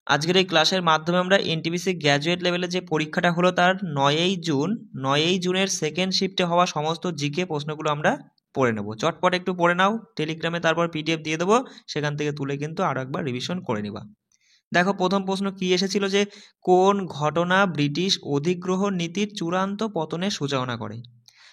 আজকের এই ক্লাসের মাধ্যমে আমরা এনটিপিসি গ্র্যাজুয়েট লেভেলে যে পরীক্ষাটা হলো তার 9ই জুনের সেকেন্ড শিফটে হওয়া সমস্ত জিকে প্রশ্নগুলো আমরা পড়ে নেব। চটপট একটু পড়ে নাও, টেলিগ্রামে তারপর পিডিএফ দিয়ে দেবো, সেখান থেকে তুলে কিন্তু আরও একবার রিভিশন করে নিবা। দেখো প্রথম প্রশ্ন কি এসেছিল, যে কোন ঘটনা ব্রিটিশ অধিগ্রহণ নীতির চূড়ান্ত পতনের সূচনা করে?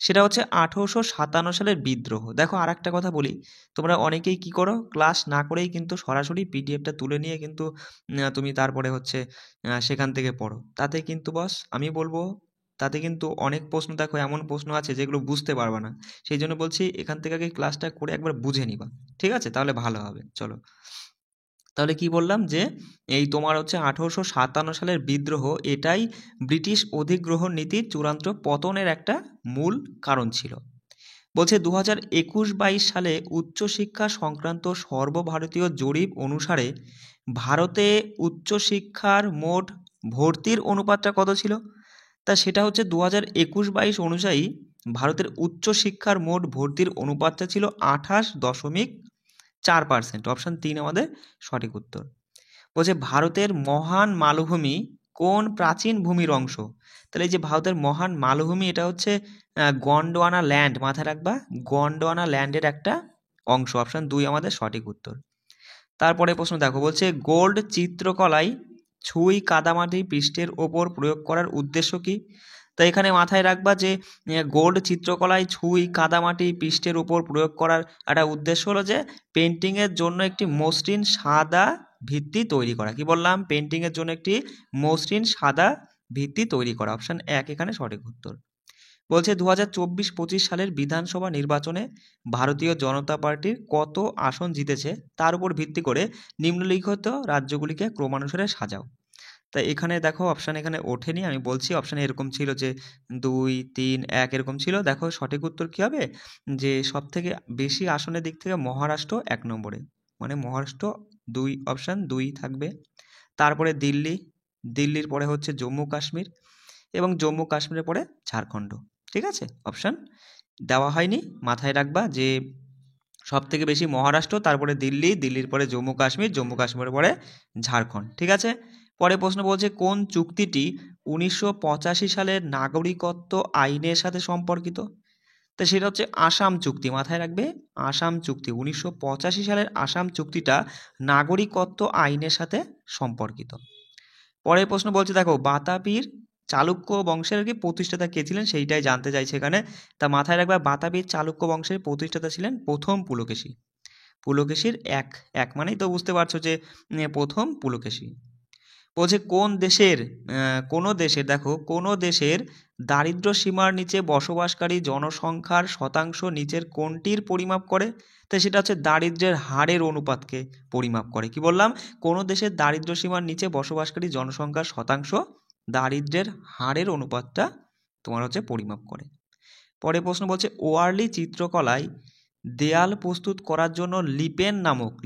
সেটা হচ্ছে 1857 সালের বিদ্রোহ। দেখো আর একটা কথা বলি, তোমরা অনেকেই কি করো, ক্লাস না করেই কিন্তু সরাসরি পিডিএফটা তুলে নিয়ে কিন্তু তুমি তারপরে হচ্ছে সেখান থেকে পড়ো। তাতে কিন্তু বস আমি বলবো, তাতে কিন্তু অনেক প্রশ্ন দেখো এমন প্রশ্ন আছে যেগুলো বুঝতে পারবে না। সেই জন্য বলছি এখান থেকে আগে ক্লাসটা করে একবার বুঝে নিবা, ঠিক আছে? তাহলে ভালো হবে। চলো, তাহলে কি বললাম, যে এই তোমার হচ্ছে 1857 সালের বিদ্রোহ, এটাই ব্রিটিশ অধিগ্রহণ নীতির চূড়ান্ত পতনের একটা মূল কারণ ছিল। বলছে 2021-22 সালে উচ্চশিক্ষা সংক্রান্ত সর্বভারতীয় জরিপ অনুসারে ভারতে উচ্চশিক্ষার মোট ভর্তির অনুপাতটা কত ছিল? তা সেটা হচ্ছে 2021-22 অনুযায়ী ভারতের উচ্চশিক্ষার মোট ভর্তির অনুপাতটা ছিল 28.4%। অপশান 3 আমাদের সঠিক উত্তর। বলছে ভারতের মহান মালভূমি কোন প্রাচীন ভূমির অংশ? তাহলে এই যে ভারতের মহান মালভূমি, এটা হচ্ছে গন্ডোয়ানা ল্যান্ড, মাথায় রাখবা, গন্ডোয়ানা ল্যান্ডের একটা অংশ। অপশান 2 আমাদের সঠিক উত্তর। তারপরে প্রশ্ন দেখো, বলছে গোল্ড চিত্রকলায় ছুঁই কাদামাটি পৃষ্ঠের ওপর প্রয়োগ করার উদ্দেশ্য কি? তো এখানে মাথায় রাখবা যে গোল্ড চিত্রকলায় ছুঁই কাদামাটি পৃষ্ঠের উপর প্রয়োগ করার একটা উদ্দেশ্য হলো যে পেন্টিংয়ের জন্য একটি মসৃণ সাদা ভিত্তি তৈরি করা। কি বললাম? পেন্টিংয়ের জন্য একটি মসৃণ সাদা ভিত্তি তৈরি করা। অপশান 1 এখানে সঠিক উত্তর। বলছে 2024-25 সালের বিধানসভা নির্বাচনে ভারতীয় জনতা পার্টির কত আসন জিতেছে তার উপর ভিত্তি করে নিম্নলিখিত রাজ্যগুলিকে ক্রমানুসারে সাজাও। তাই এখানে দেখো অপশান এখানে ওঠেনি, আমি বলছি অপশানে এরকম ছিল যে 2, 3, 1 এরকম ছিল। দেখো সঠিক উত্তর কী হবে, যে সব থেকে বেশি আসনের দিক থেকে মহারাষ্ট্র 1 নম্বরে, মানে মহারাষ্ট্র 2, অপশান 2 থাকবে। তারপরে দিল্লি, দিল্লির পরে হচ্ছে জম্মু কাশ্মীর, এবং জম্মু কাশ্মীরের পরে ঝাড়খণ্ড। ঠিক আছে, অপশান দেওয়া হয়নি, মাথায় রাখবা যে সব থেকে বেশি মহারাষ্ট্র, তারপরে দিল্লি, দিল্লির পরে জম্মু কাশ্মীর, জম্মু কাশ্মীরের পরে ঝাড়খণ্ড। ঠিক আছে, পরে প্রশ্ন বলছে কোন চুক্তিটি 1985 সালের নাগরিকত্ব আইনের সাথে সম্পর্কিত? তো সেটা হচ্ছে আসাম চুক্তি, মাথায় রাখবে, আসাম চুক্তি। 1985 সালের আসাম চুক্তিটা নাগরিকত্ব আইনের সাথে সম্পর্কিত। পরের প্রশ্ন বলছে দেখো বাতাপির চালুক্য বংশের কি প্রতিষ্ঠাতা কে ছিলেন সেইটাই জানতে চাইছে এখানে। তা মাথায় রাখবে বাতাপির চালুক্য বংশের প্রতিষ্ঠাতা ছিলেন প্রথম পুলকেশী। পুলকেশীর এক এক মানেই তো বুঝতে পারছো যে প্রথম পুলকেশী। বলছে কোন দেশের কোনো দেশের, দেখো কোনো দেশের দারিদ্র্য সীমার নিচে বসবাসকারী জনসংখ্যার শতাংশ নিচের কোনটির পরিমাপ করে? তো সেটা হচ্ছে দারিদ্র্যের হারের অনুপাতকে পরিমাপ করে। কি বললাম? কোনো দেশের দারিদ্র্য সীমার নিচে বসবাসকারী জনসংখ্যার শতাংশ দারিদ্র্যের হারের অনুপাতটা তোমার হচ্ছে পরিমাপ করে। পরে প্রশ্ন বলছে ওয়ারলি চিত্রকলায় দেয়াল প্রস্তুত করার জন্য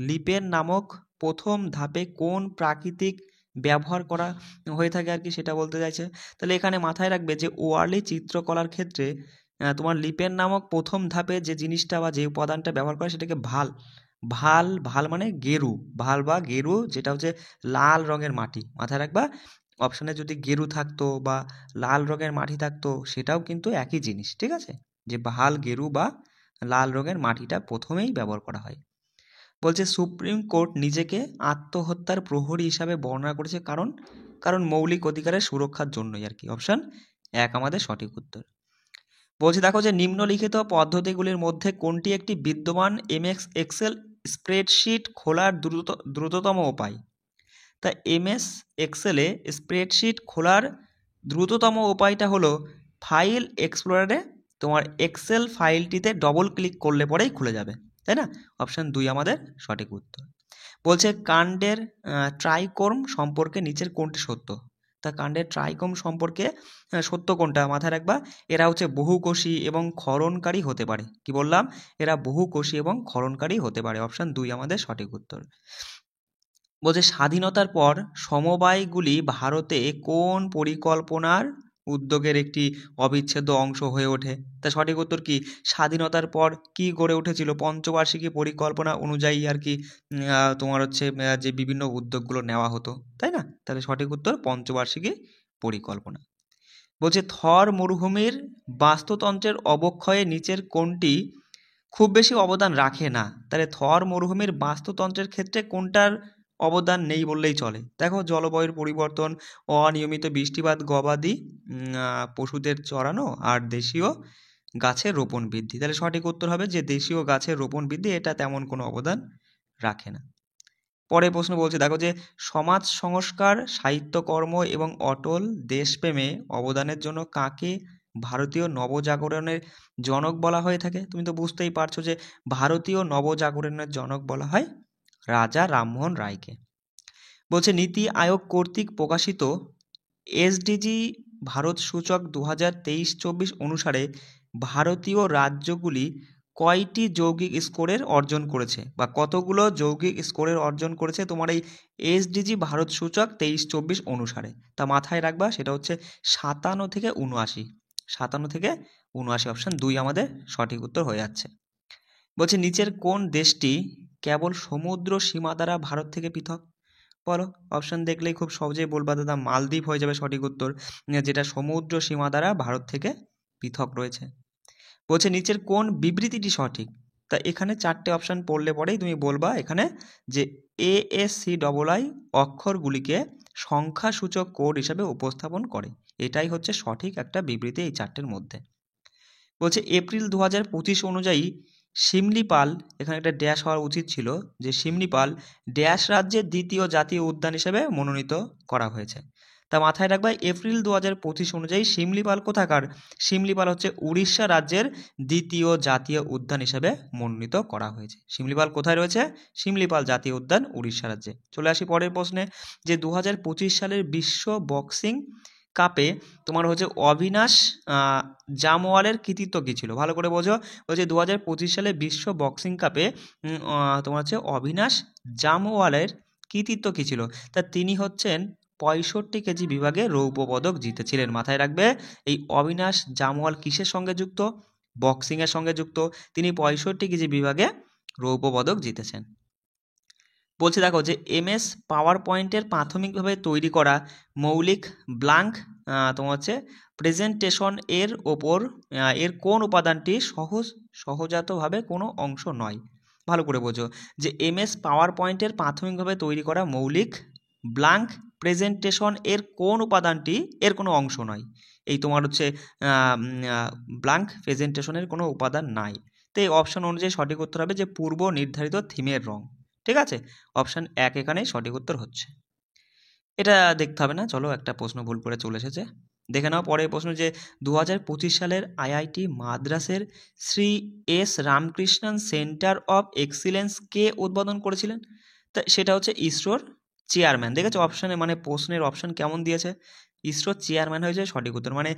লিপেন নামক প্রথম ধাপে কোন প্রাকৃতিক ব্যবহার করা হয়ে থাকে আর কি, সেটা বলতে চাইছে। তাহলে এখানে মাথায় রাখবে যে ওয়ারলি চিত্রকলার ক্ষেত্রে তোমার লিপেন নামক প্রথম ধাপে যে জিনিসটা বা যে উপাদানটা ব্যবহার করে সেটাকে ভাল মানে গেরু, ভাল বা গেরু, যেটা হচ্ছে লাল রঙের মাটি। মাথায় রাখবা অপশানে যদি গেরু থাকতো বা লাল রঙের মাটি থাকতো সেটাও কিন্তু একই জিনিস। ঠিক আছে, যে ভাল গেরু বা লাল রঙের মাটিটা প্রথমেই ব্যবহার করা হয়। বলছে সুপ্রিম কোর্ট নিজেকে আত্মহত্যার প্রহরী হিসাবে বর্ণনা করেছে কারণ কারণ মৌলিক অধিকারের সুরক্ষার জন্যই আর কি। অপশান 1 আমাদের সঠিক উত্তর। বলছে দেখো যে নিম্নলিখিত পদ্ধতিগুলির মধ্যে কোনটি একটি বিদ্যমান এমএস এক্সেল স্প্রেডশিট খোলার দ্রুততম উপায়? তা এমএস এক্সেলে স্প্রেডশিট খোলার দ্রুততম উপায়টা হলো ফাইল এক্সপ্লোরারে তোমার এক্সেল ফাইলটিতে ডবল ক্লিক করলে পরেই খুলে যাবে, তাই না? অপশান 2 আমাদের সঠিক উত্তর। বলছে কাণ্ডের ট্রাইকোম সম্পর্কে নিচের কোনটি সত্য? তা কাণ্ডের ট্রাইকোম সম্পর্কে সত্য কোনটা? মাথায় রাখবা এরা হচ্ছে বহুকোষী এবং ক্ষরণকারী হতে পারে। কি বললাম? এরা বহুকোষী এবং ক্ষরণকারী হতে পারে। অপশান 2 আমাদের সঠিক উত্তর। বলছে স্বাধীনতার পর সমবায়গুলি ভারতে কোন পরিকল্পনার উদ্যোগের একটি অবিচ্ছেদ্য অংশ হয়ে ওঠে? তা সঠিক উত্তর কি? স্বাধীনতার পর কি গড়ে উঠেছিল? পঞ্চবার্ষিকী পরিকল্পনা অনুযায়ী আর কি তোমার হচ্ছে যে বিভিন্ন উদ্যোগগুলো নেওয়া হতো, তাই না? তাহলে সঠিক উত্তর পঞ্চবার্ষিকী পরিকল্পনা। বলছে থর মরুভূমির বাস্তুতন্ত্রের অবক্ষয়ে নিচের কোনটি খুব বেশি অবদান রাখে না? তাহলে থর মরুভূমির বাস্তুতন্ত্রের ক্ষেত্রে কোনটার অবদান নেই বললেই চলে? দেখো, জলবায়ুর পরিবর্তন, অনিয়মিত বৃষ্টিপাত, গবাদি পশুদের চরানো, আর দেশীয় গাছের রোপণ বৃদ্ধি। তাহলে সঠিক উত্তর হবে যে দেশীয় গাছের রোপণ বৃদ্ধি, এটা তেমন কোনো অবদান রাখে না। পরের প্রশ্ন বলছে, দেখো যে সমাজ সংস্কার, সাহিত্যকর্ম এবং অটল দেশপ্রেমে অবদানের জন্য কাকে ভারতীয় নবজাগরণের জনক বলা হয়ে থাকে? তুমি তো বুঝতেই পারছো যে ভারতীয় নবজাগরণের জনক বলা হয় রাজা রামমোহন রায়কে। বলছে নীতি আয়োগ কর্তৃক প্রকাশিত এসডিজি ভারত সূচক 2023-24 অনুসারে ভারতীয় রাজ্যগুলি কয়টি যৌগিক স্কোরের অর্জন করেছে, বা কতগুলো যৌগিক স্কোরের অর্জন করেছে তোমার এই এসডিজি ভারত সূচক 23-24 অনুসারে? তা মাথায় রাখবা, সেটা হচ্ছে 57 থেকে 79। 57 থেকে 79, অপশন 2 আমাদের সঠিক উত্তর হয়ে যাচ্ছে। বলছে নিচের কোন দেশটি কেবল সমুদ্র সীমা দ্বারা ভারত থেকে পৃথক? বলো, অপশন দেখলেই খুব সহজেই বলবা দাদা, মালদ্বীপ হয়ে যাবে সঠিক উত্তর, যেটা সমুদ্র সীমা দ্বারা ভারত থেকে পৃথক রয়েছে। বলছে নিচের কোন বিবৃতিটি সঠিক? তা এখানে 4টে অপশন পড়লে পরেই তুমি বলবা এখানে যে ASCII অক্ষরগুলিকে সংখ্যাসূচক কোড হিসাবে উপস্থাপন করে। এটাই হচ্ছে সঠিক একটা বিবৃতি এই 4টের মধ্যে। বলছে এপ্রিল 2025 অনুযায়ী শিমলিপাল, এখানে একটা ড্যাশ হওয়া উচিত ছিল, যে শিমলিপাল ড্যাশ রাজ্যের দ্বিতীয় জাতীয় উদ্যান হিসেবে মনোনীত করা হয়েছে। তা মাথায় রাখবা, এপ্রিল 2025 অনুযায়ী শিমলিপাল কোথাকার? শিমলিপাল হচ্ছে উড়িষ্যা রাজ্যের দ্বিতীয় জাতীয় উদ্যান হিসেবে মনোনীত করা হয়েছে। শিমলিপাল কোথায় রয়েছে? শিমলিপাল জাতীয় উদ্যান উড়িষ্যা রাজ্যে। চলে আসি পরের প্রশ্নে, যে 2025 সালের বিশ্ব বক্সিং কাপে তোমার হচ্ছে অবিনাশ জামওয়ালের কৃতিত্ব কী ছিল? ভালো করে বোঝো। বলছে 2025 সালে বিশ্ব বক্সিং কাপে তোমার হচ্ছে অবিনাশ জামওয়ালের কৃতিত্ব কী ছিল? তা তিনি হচ্ছেন 65 কেজি বিভাগে রৌপ্য পদক জিতেছিলেন। মাথায় রাখবে, এই অবিনাশ জামওয়াল কিসের সঙ্গে যুক্ত? বক্সিংয়ের সঙ্গে যুক্ত। তিনি 65 কেজি বিভাগে রৌপ্য পদক জিতেছেন। বলছে দেখো যে MS পাওয়ার পয়েন্টের প্রাথমিকভাবে তৈরি করা মৌলিক ব্ল্যাঙ্ক তোমার হচ্ছে প্রেজেন্টেশন এর ওপর এর কোন উপাদানটি সহজাতভাবে কোনো অংশ নয়? ভালো করে বোঝো, যে MS পাওয়ার পয়েন্টের প্রাথমিকভাবে তৈরি করা মৌলিক ব্ল্যাঙ্ক প্রেজেন্টেশন এর কোন উপাদানটি এর কোনো অংশ নয়? এই তোমার হচ্ছে ব্ল্যাঙ্ক প্রেজেন্টেশনের কোনো উপাদান নাই। তো এই অপশন অনুযায়ী সঠিক উত্তর হবে যে পূর্ব নির্ধারিত থিমের রং। ঠিক আছে, অপশান 1 এখানেই সঠিক উত্তর হচ্ছে। এটা দেখতে হবে না, চলো একটা প্রশ্ন ভুল করে চলে এসেছে, দেখে নাও পরের প্রশ্ন, যে 2025 সালের IIT মাদ্রাসের Shri S Ramakrishnan center of excellence কে উদ্বোধন করেছিলেন? তা সেটা হচ্ছে ইসরোর চেয়ারম্যান। দেখেছো অপশানে, মানে প্রশ্নের অপশান কেমন দিয়েছে? ইসরোর চেয়ারম্যান হয়েছে সঠিক উত্তর, মানে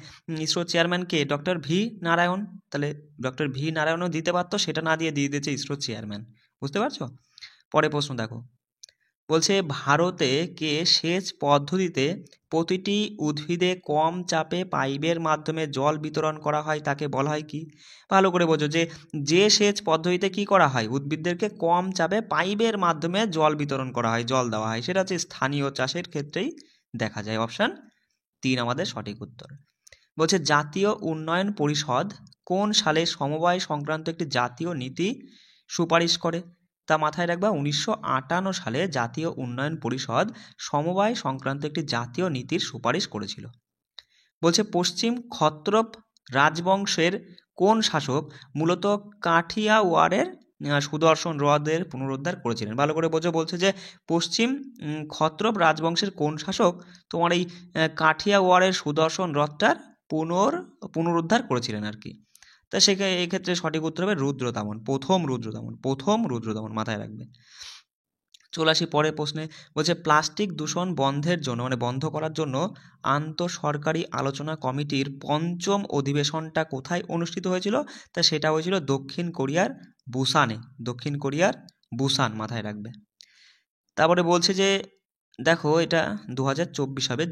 ইসরোর চেয়ারম্যান কে? Doctor V Narayan. তাহলে ডক্টর ভি নারায়ণও দিতে পারতো, সেটা না দিয়ে দিয়েছে ইসরোর চেয়ারম্যান। বুঝতে পারছো? পরের প্রশ্ন দেখো, বলছে ভারতে কে সেচ পদ্ধতিতে প্রতিটি উদ্ভিদে কম চাপে পাইপের মাধ্যমে জল বিতরণ করা হয় তাকে বলা হয় কি? ভালো করে বোঝো, যে সেচ পদ্ধতিতে কি করা হয়, উদ্ভিদদেরকে কম চাপে পাইপের মাধ্যমে জল বিতরণ করা হয়, জল দেওয়া হয়, সেটা হচ্ছে স্থানীয় চাষের ক্ষেত্রেই দেখা যায়। অপশান 3 আমাদের সঠিক উত্তর। বলছে জাতীয় উন্নয়ন পরিষদ কোন সালে সমবায় সংক্রান্ত একটি জাতীয় নীতি সুপারিশ করে? তা মাথায় রাখবা, 1958 সালে জাতীয় উন্নয়ন পরিষদ সমবায় সংক্রান্ত একটি জাতীয় নীতির সুপারিশ করেছিল। বলছে পশ্চিম ক্ষত্রপ রাজবংশের কোন শাসক মূলত কাঠিয়াওয়াড়ের সুদর্শন হ্রদের পুনরুদ্ধার করেছিলেন? ভালো করে বোঝো, বলছে যে পশ্চিম ক্ষত্রপ রাজবংশের কোন শাসক তোমার এই কাঠিয়াওয়াড়ের সুদর্শন হ্রদটার পুনরুদ্ধার করেছিলেন আর কি? তা এক্ষেত্রে সঠিক উত্তর হবে রুদ্রতামন, প্রথম রুদ্রতামন, মাথায় রাখবে। চলে আসি পরের প্রশ্নে, বলছে প্লাস্টিক দূষণ বন্ধের জন্য, মানে বন্ধ করার জন্য আন্তঃসরকারি আলোচনা কমিটির 5ম অধিবেশনটা কোথায় অনুষ্ঠিত হয়েছিল? তা সেটা হয়েছিল দক্ষিণ কোরিয়ার বুসান, মাথায় রাখবে। তারপরে বলছে যে দেখো এটা 2024 হবে,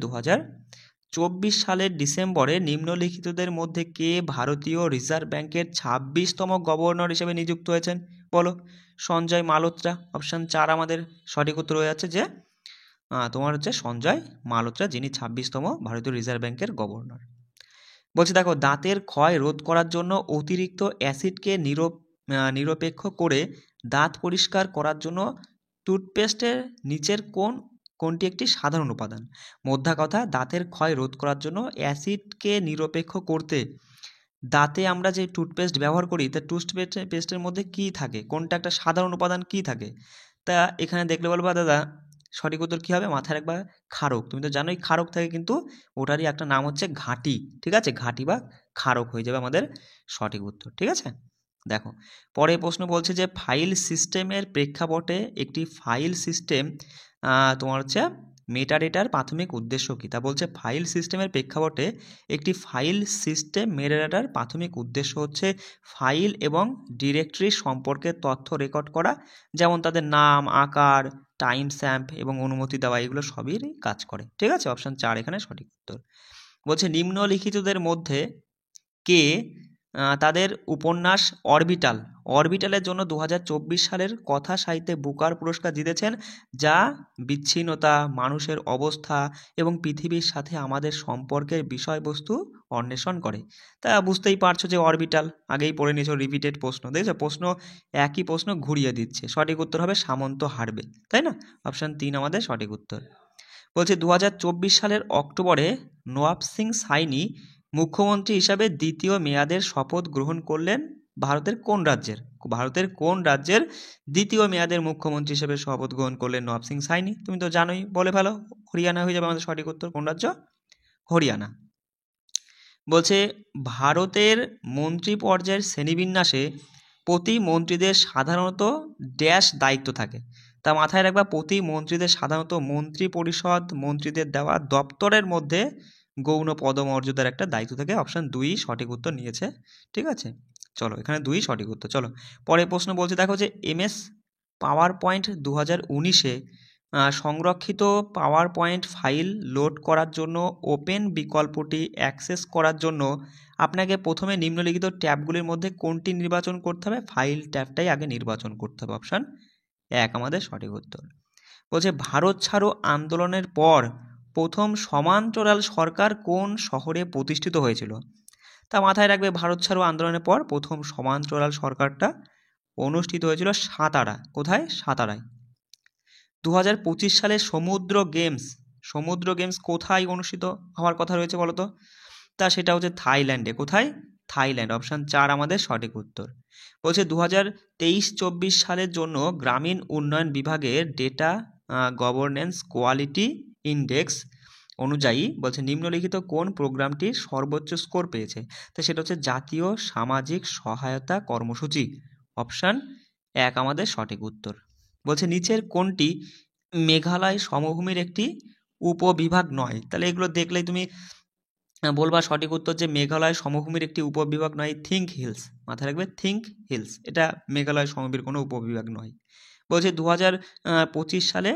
সালের ডিসেম্বরে নিম্নলিখিতদের মধ্যে কে ভারতীয় রিজার্ভ ব্যাংকের 26তম গভর্নর হিসেবে নিযুক্ত হয়েছেন? বলো। সঞ্জয় মালহোত্রা। অপশান 4 আমাদের সঠিক উত্তর হয়ে যাচ্ছে যে তোমার হচ্ছে সঞ্জয় মালহোত্রা, যিনি 26তম ভারতীয় রিজার্ভ ব্যাংকের গভর্নর। বলছে দেখো, দাঁতের ক্ষয় রোধ করার জন্য অতিরিক্ত অ্যাসিডকে নিরপেক্ষ করে দাঁত পরিষ্কার করার জন্য টুথপেস্টের নিচের কোনটি একটি সাধারণ উপাদান? মোদ্দা কথা, দাঁতের ক্ষয় রোধ করার জন্য অ্যাসিডকে নিরপেক্ষ করতে দাঁতে আমরা যে টুথপেস্ট ব্যবহার করি, তা টুথপেস্টের মধ্যে কি থাকে, কোনটা একটা সাধারণ উপাদান কি থাকে? তা এখানে দেখলে বলবা দাদা সঠিক উত্তর কী হবে? মাথায় রাখবা ক্ষারক। তুমি তো জানোই ক্ষারক থাকে, কিন্তু ওটারই একটা নাম হচ্ছে ঘাঁটি। ঠিক আছে, ঘাঁটি বা ক্ষারক হয়ে যাবে আমাদের সঠিক উত্তর। ঠিক আছে, দেখো পরে প্রশ্ন বলছে যে ফাইল সিস্টেমের প্রেক্ষাপটে একটি ফাইল সিস্টেম তোমার হচ্ছে মেটাডেটার প্রাথমিক উদ্দেশ্য কী? তা বলছে ফাইল সিস্টেমের প্রেক্ষাপটে একটি ফাইল সিস্টেম মেটাডেটার প্রাথমিক উদ্দেশ্য হচ্ছে ফাইল এবং ডিরেক্টরি সম্পর্কে তথ্য রেকর্ড করা, যেমন তাদের নাম, আকার, টাইম স্ট্যাম্প এবং অনুমতি দেওয়া, এগুলো সবই কাজ করে। ঠিক আছে, অপশান 4 এখানে সঠিক উত্তর। বলছে নিম্নলিখিতদের মধ্যে কে তাদের উপন্যাস অরবিটালের জন্য 2024 সালের কথা সাহিত্যে বুকার পুরস্কার জিতেছেন, যা বিচ্ছিন্নতা, মানুষের অবস্থা এবং পৃথিবীর সাথে আমাদের সম্পর্কের বিষয়বস্তু অন্বেষণ করে। তা বুঝতেই পারছো যে অরবিটাল আগেই পড়ে নিয়েছো, রিপিটেড প্রশ্ন, দেখেছো প্রশ্ন একই প্রশ্ন ঘুরিয়ে দিচ্ছে। সঠিক উত্তর হবে সামন্ত হারবে, তাই না? অপশান 3 আমাদের সঠিক উত্তর। বলছে 2024 সালের অক্টোবরে নওয়াব সিং সাইনি মুখ্যমন্ত্রী হিসাবে দ্বিতীয় মেয়াদের শপথ গ্রহণ করলেন ভারতের কোন রাজ্যের দ্বিতীয় মেয়াদের মুখ্যমন্ত্রী হিসেবে শপথ গ্রহণ করলেন নওয়াব সিং সাইনি? তুমি তো জানোই, বলে ফেলো। হরিয়ানা হয়ে যাবে আমাদের সঠিক উত্তর। কোন রাজ্য? হরিয়ানা। বলছে ভারতের মন্ত্রী পর্যায়ের শ্রেণীবিন্যাসে প্রতি মন্ত্রীদের সাধারণত ড্যাশ দায়িত্ব থাকে? তা মাথায় রাখবা, প্রতি মন্ত্রীদের সাধারণত মন্ত্রী পরিষদ মন্ত্রীদের দেওয়া দপ্তরের মধ্যে গৌণ পদমর্যাদার একটা দায়িত্ব থাকে। অপশান 2 সঠিক উত্তর নিয়েছে। ঠিক আছে, চলো এখানে 2 সঠিক উত্তর। চলো পরের প্রশ্ন বলছে দেখো যে MS পাওয়ার পয়েন্ট 2019-এ সংরক্ষিত পাওয়ার পয়েন্ট ফাইল লোড করার জন্য ওপেন বিকল্পটি অ্যাক্সেস করার জন্য আপনাকে প্রথমে নিম্নলিখিত ট্যাবগুলির মধ্যে কোনটি নির্বাচন করতে হবে? ফাইল ট্যাবটাই আগে নির্বাচন করতে হবে। অপশান 1 আমাদের সঠিক উত্তর। বলছে ভারত ছাড়ো আন্দোলনের পর প্রথম সমান্তরাল সরকার কোন শহরে প্রতিষ্ঠিত হয়েছিল? তা মাথায় রাখবে, ভারত ছাড়ো আন্দোলনের পর প্রথম সমান্তরাল সরকারটা অনুষ্ঠিত হয়েছিল সাতারা। কোথায়? সাতারায়। 2025 সালে সমুদ্র গেমস কোথায় অনুষ্ঠিত হওয়ার কথা রয়েছে বলতো? তা সেটা হচ্ছে থাইল্যান্ডে। কোথায়? থাইল্যান্ড। অপশান 4 আমাদের সঠিক উত্তর। বলছে 2023-24 সালের জন্য গ্রামীণ উন্নয়ন বিভাগের ডেটা গভর্নেন্স কোয়ালিটি ইন্ডেক্স অনুযায়ী বলছে নিম্নলিখিত কোন প্রোগ্রামটির সর্বোচ্চ স্কোর পেয়েছে? তো সেটা হচ্ছে জাতীয় সামাজিক সহায়তা কর্মসূচি। অপশান 1 আমাদের সঠিক উত্তর। বলছে নিচের কোনটি মেঘালয় সমভূমির একটি উপবিভাগ নয়? তাহলে এগুলো দেখলেই তুমি বলবা সঠিক উত্তর যে মেঘালয় সমভূমির একটি উপবিভাগ নয়, থিঙ্ক হিলস। মাথায় রাখবে, থিঙ্ক হিলস, এটা মেঘালয় সমভূমির কোনো উপবিভাগ নয়। বলছে 2025 সালে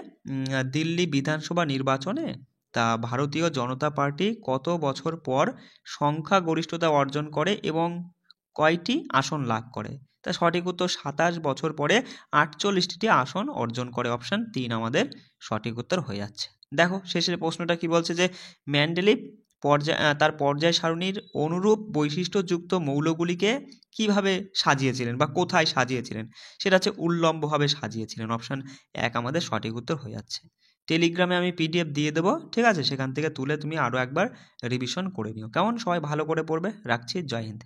দিল্লি বিধানসভা নির্বাচনে তা ভারতীয় জনতা পার্টি কত বছর পর সংখ্যাগরিষ্ঠতা অর্জন করে এবং কয়টি আসন লাভ করে? তা সঠিক উত্তর 27 বছর পরে 48টি আসন অর্জন করে। অপশান 3 আমাদের সঠিক উত্তর হয়ে যাচ্ছে। দেখো শেষের প্রশ্নটা কি বলছে যে মেন্ডেলিভ তার পর্যায় সারণীর অনুরূপ বৈশিষ্ট্যযুক্ত মৌলগুলিকে কিভাবে সাজিয়েছিলেন বা কোথায় সাজিয়েছিলেন? সেটা হচ্ছে উল্লম্বভাবে সাজিয়েছিলেন। অপশান 1 আমাদের সঠিক উত্তর হয়ে যাচ্ছে। টেলিগ্রামে আমি PDF দিয়ে দেবো, ঠিক আছে? সেখান থেকে তুলে তুমি আরও একবার রিভিশন করে নিও। কেমন? সবাই ভালো করে পড়বে। রাখছি, জয় হিন্দ।